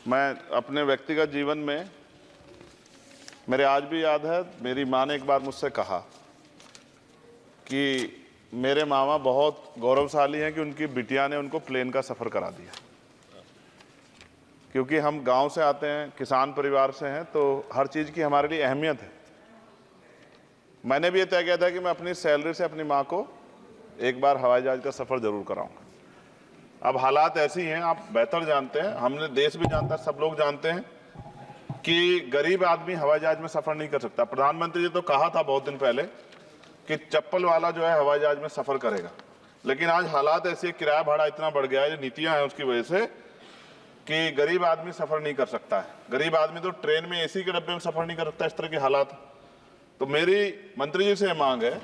मैं अपने व्यक्तिगत जीवन में, मेरे आज भी याद है, मेरी माँ ने एक बार मुझसे कहा कि मेरे मामा बहुत गौरवशाली हैं कि उनकी बिटिया ने उनको प्लेन का सफ़र करा दिया। क्योंकि हम गांव से आते हैं, किसान परिवार से हैं, तो हर चीज़ की हमारे लिए अहमियत है। मैंने भी ये तय किया था कि मैं अपनी सैलरी से अपनी माँ को एक बार हवाई जहाज़ का सफ़र ज़रूर कराऊंगा। अब हालात ऐसी हैं, आप बेहतर जानते हैं, हमने देश भी जानता है, सब लोग जानते हैं कि गरीब आदमी हवाई जहाज़ में सफ़र नहीं कर सकता। प्रधानमंत्री जी तो कहा था बहुत दिन पहले कि चप्पल वाला जो है हवाई जहाज़ में सफ़र करेगा, लेकिन आज हालात ऐसे, किराया भाड़ा इतना बढ़ गया है, जो नीतियाँ हैं उसकी वजह से, कि गरीब आदमी सफ़र नहीं कर सकता है। गरीब आदमी तो ट्रेन में एसी के डब्बे में सफ़र नहीं कर सकता, इस तरह के हालात। तो मेरी मंत्री जी से मांग है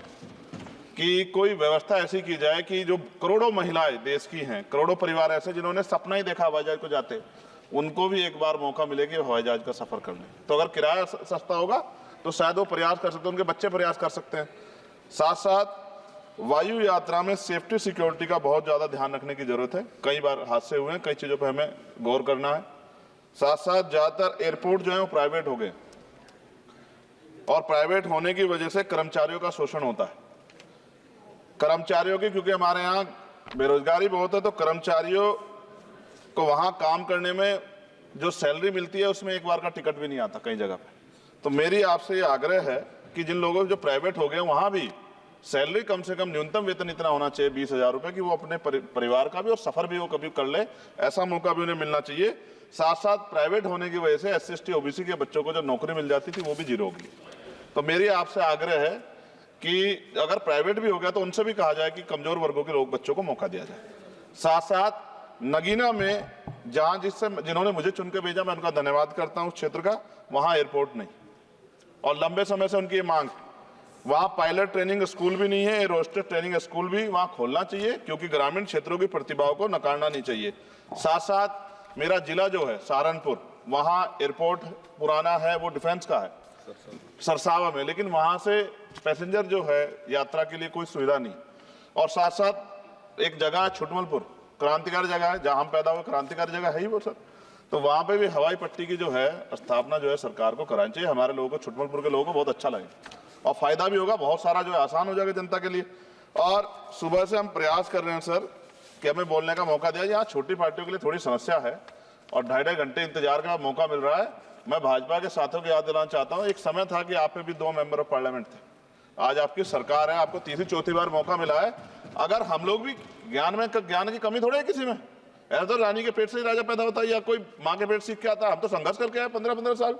कि कोई व्यवस्था ऐसी की जाए कि जो करोड़ों महिलाएं देश की हैं, करोड़ों परिवार ऐसे जिन्होंने सपना ही देखा हवाई जहाज को जाते, उनको भी एक बार मौका मिले कि हवाई जहाज का सफ़र कर लें। तो अगर किराया सस्ता होगा तो शायद वो प्रयास कर सकते हैं, उनके बच्चे प्रयास कर सकते हैं। साथ साथ वायु यात्रा में सेफ्टी सिक्योरिटी का बहुत ज़्यादा ध्यान रखने की ज़रूरत है। कई बार हादसे हुए हैं, कई चीज़ों पर हमें गौर करना है। साथ साथ ज़्यादातर एयरपोर्ट जो है वो प्राइवेट हो गए, और प्राइवेट होने की वजह से कर्मचारियों का शोषण होता है। कर्मचारियों की, क्योंकि हमारे यहाँ बेरोजगारी बहुत है, तो कर्मचारियों को वहाँ काम करने में जो सैलरी मिलती है उसमें एक बार का टिकट भी नहीं आता कई जगह पे। तो मेरी आपसे ये आग्रह है कि जिन लोगों जो प्राइवेट हो गए वहाँ भी सैलरी कम से कम न्यूनतम वेतन इतना होना चाहिए 20,000 रुपये, कि वो अपने परिवार का भी और सफ़र भी वो कभी कर ले, ऐसा मौका भी उन्हें मिलना चाहिए। साथ साथ प्राइवेट होने की वजह से SC/ST OBC के बच्चों को जो नौकरी मिल जाती थी वो भी जीरो होगी। तो मेरी आपसे आग्रह है कि अगर प्राइवेट भी हो गया तो उनसे भी कहा जाए कि कमजोर वर्गों के लोग बच्चों को मौका दिया जाए। साथ साथ नगीना में जहां जिन्होंने मुझे चुन के भेजा, मैं उनका धन्यवाद करता हूं उस क्षेत्र का, वहां एयरपोर्ट नहीं, और लंबे समय से उनकी ये मांग, वहां पायलट ट्रेनिंग स्कूल भी नहीं है, एरोस्टेस ट्रेनिंग स्कूल भी वहां खोलना चाहिए, क्योंकि ग्रामीण क्षेत्रों की प्रतिभाओं को नकारना नहीं चाहिए। साथ साथ मेरा जिला जो है सहारनपुर, वहां एयरपोर्ट पुराना है, वो डिफेंस का है सरसावा में, लेकिन वहां से पैसेंजर जो है यात्रा के लिए कोई सुविधा नहीं। और साथ साथ एक जगह है छुटमलपुर, क्रांतिकारी जगह है, जहां हम पैदा हुए, क्रांतिकारी जगह है ही वो सर। तो वहां पे भी हवाई पट्टी की जो है स्थापना जो है सरकार को करानी चाहिए। हमारे लोगों को, छुटमलपुर के लोगों को बहुत अच्छा लगे और फायदा भी होगा, बहुत सारा जो है आसान हो जाएगा जनता के लिए। और सुबह से हम प्रयास कर रहे हैं सर कि हमें बोलने का मौका दिया। यहाँ छोटी पार्टियों के लिए थोड़ी समस्या है और 2.5 घंटे इंतजार का मौका मिल रहा है। मैं भाजपा के साथियों को याद दिलाना चाहता हूँ, एक समय था कि आप पे भी 2 मेंबर ऑफ पार्लियामेंट थे, आज आपकी सरकार है, आपको तीसरी चौथी बार मौका मिला है। अगर हम लोग भी ज्ञान की कमी थोड़ी है किसी में, ऐसा तो रानी के पेट से ही राजा पैदा होता है या कोई माँ के पेट सीख के आता है। हम तो संघर्ष करके आए 15-15 साल,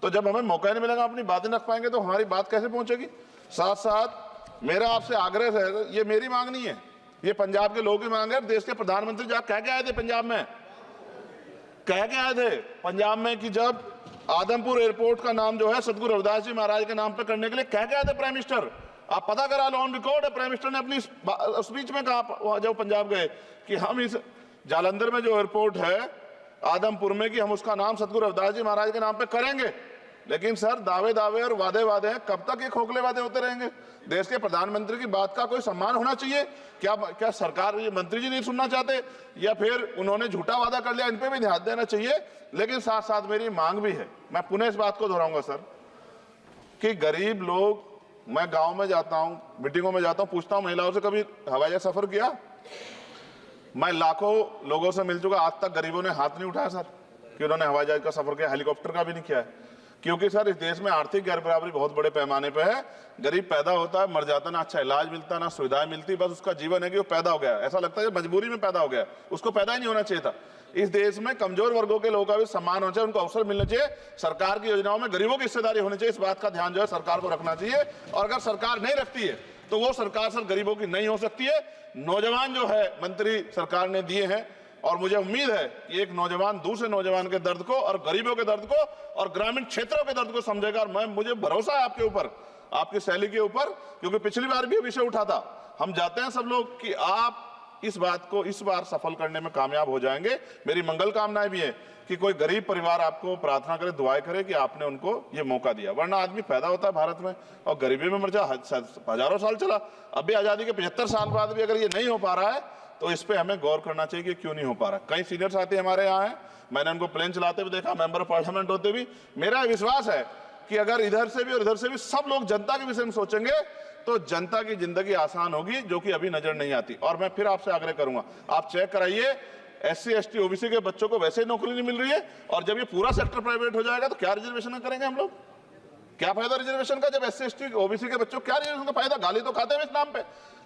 तो जब हमें मौका नहीं मिलेगा, अपनी बातें रख पाएंगे तो हमारी बात कैसे पहुंचेगी। साथ साथ मेरा आपसे आग्रह है, ये मेरी मांग नहीं है, ये पंजाब के लोगों की मांग है। देश के प्रधानमंत्री जब कह के आए थे पंजाब में, कह के आए थे पंजाब में कि जब आदमपुर एयरपोर्ट का नाम जो है सतगुरु रविदास जी महाराज के नाम पर करने के लिए कह के आए थे प्राइम मिनिस्टर। आप पता करा लो, ऑन रिकॉर्ड है, प्राइम मिनिस्टर ने अपनी स्पीच में कहा जब पंजाब गए कि हम इस जालंधर में जो एयरपोर्ट है आदमपुर में, कि हम उसका नाम सतगुरु रविदास जी महाराज के नाम पे करेंगे। लेकिन सर दावे और वादे हैं, कब तक ये खोखले वादे होते रहेंगे। देश के प्रधानमंत्री की बात का कोई सम्मान होना चाहिए। क्या सरकार, ये मंत्री जी नहीं सुनना चाहते, या फिर उन्होंने झूठा वादा कर लिया, इन पे भी ध्यान देना चाहिए। लेकिन साथ साथ मेरी मांग भी है, मैं पुनः इस बात को दोहराऊंगा सर, कि गरीब लोग, मैं गांव में जाता हूं, मीटिंगों में जाता हूं, पूछता हूं महिलाओं से, कभी हवाई जहाज सफर किया? मैं लाखों लोगों से मिल चुका, आज तक गरीबों ने हाथ नहीं उठाया सर कि उन्होंने हवाई जहाज का सफर किया, हेलीकॉप्टर का भी नहीं किया है। क्योंकि सर इस देश में आर्थिक गैर बराबरी बहुत बड़े पैमाने पे है। गरीब पैदा होता है, मर जाता, ना अच्छा इलाज मिलता, ना सुविधाएं मिलती, बस उसका जीवन है कि वो पैदा हो गया, ऐसा लगता है मजबूरी में पैदा हो गया, उसको पैदा ही नहीं होना चाहिए था। इस देश में कमजोर वर्गों के लोगों का भी सम्मान होना चाहिए, उनको अवसर मिलना चाहिए। सरकार की योजनाओं में गरीबों की हिस्सेदारी होनी चाहिए, इस बात का ध्यान जो है सरकार को रखना चाहिए। और अगर सरकार नहीं रखती है तो वो सरकार सर गरीबों की नहीं हो सकती है। नौजवान जो है मंत्री सरकार ने दिए हैं, और मुझे उम्मीद है कि एक नौजवान दूसरे नौजवान के दर्द को और गरीबों के दर्द को और ग्रामीण क्षेत्रों के दर्द को समझेगा। और मुझे भरोसा है आपके ऊपर, आपकी शैली के ऊपर, क्योंकि पिछली बार भी विषय उठा था। हम जाते हैं सब लोग कि आप इस बात को इस बार सफल करने में कामयाब हो जाएंगे। मेरी मंगल कामनाएं भी है कि कोई गरीब परिवार आपको प्रार्थना करे, दुआएं करे कि आपने उनको ये मौका दिया। वरना आदमी पैदा होता है भारत में और गरीबी में मर जा, हजारों साल चला, अब भी आज़ादी के 75 साल बाद भी अगर ये नहीं हो पा रहा है तो इस पे हमें गौर करना चाहिए कि क्यों नहीं हो पा रहा। कई सीनियर साथी हमारे यहाँ हैं, मैंने उनको प्लेन चलाते हुए देखा, मेंबर ऑफ पार्लियामेंट होते भी। मेरा विश्वास है कि अगर इधर से भी और इधर से भी सब लोग जनता के विषय में सोचेंगे तो जनता की जिंदगी आसान होगी, जो कि अभी नजर नहीं आती। और मैं फिर आपसे आग्रह करूंगा, आप चेक कराइए, SC ST OBC के बच्चों को वैसे ही नौकरी नहीं मिल रही है, और जब ये पूरा सेक्टर प्राइवेट हो जाएगा तो क्या रिजर्वेशन करेंगे हम लोग? क्या फायदा रिजर्वेशन का? जब SC ST OBC के बच्चों क्या रिजर्वेशन का फायदा? गाली तो खाते हैं इस नाम पे,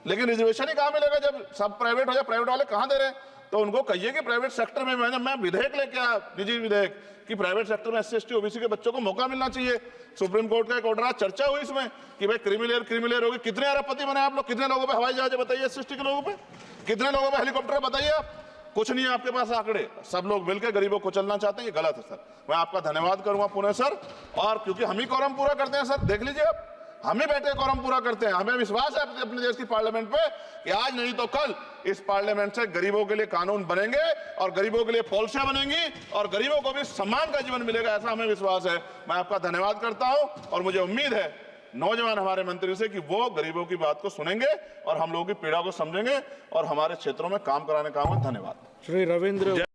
लेकिन रिजर्वेशन ही कहां मिलेगा जब सब प्राइवेट हो जाए? प्राइवेट वाले कहां दे रहे हैं? तो उनको कहिए कि प्राइवेट सेक्टर में मैं विधेयक लेके आया, निजी विधेयक, कि प्राइवेट सेक्टर में SC ST OBC के बच्चों को मौका मिलना चाहिए। सुप्रीम कोर्ट का एक ऑर्डर, आज चर्चा हुई इसमें कि भाई क्रीमिलेयर होगी। कितने अरबपति बने आप लोग? कितने लोगों पे हवाई जहाज बताइए? SC ST के लोगों पे कितने लोगों पे हेलीकॉप्टर बताइए? आप कुछ नहीं है आपके पास आंकड़े। सब लोग मिलकर गरीबों को चलना चाहते हैं, ये गलत है सर। मैं आपका धन्यवाद करूंगा पुनः सर, और क्योंकि हम ही कोरम पूरा करते हैं सर, देख लीजिए आप, हम ही बैठे कोरम पूरा करते हैं। हमें विश्वास है अपने देश की पार्लियामेंट पे कि आज नहीं तो कल इस पार्लियामेंट से गरीबों के लिए कानून बनेंगे और गरीबों के लिए पॉलिसियां बनेंगी और गरीबों को भी सम्मान का जीवन मिलेगा, ऐसा हमें विश्वास है। मैं आपका धन्यवाद करता हूं और मुझे उम्मीद है नौजवान हमारे मंत्री से कि वो गरीबों की बात को सुनेंगे और हम लोगों की पीड़ा को समझेंगे और हमारे क्षेत्रों में काम कराने का। धन्यवाद। श्री रविंद्र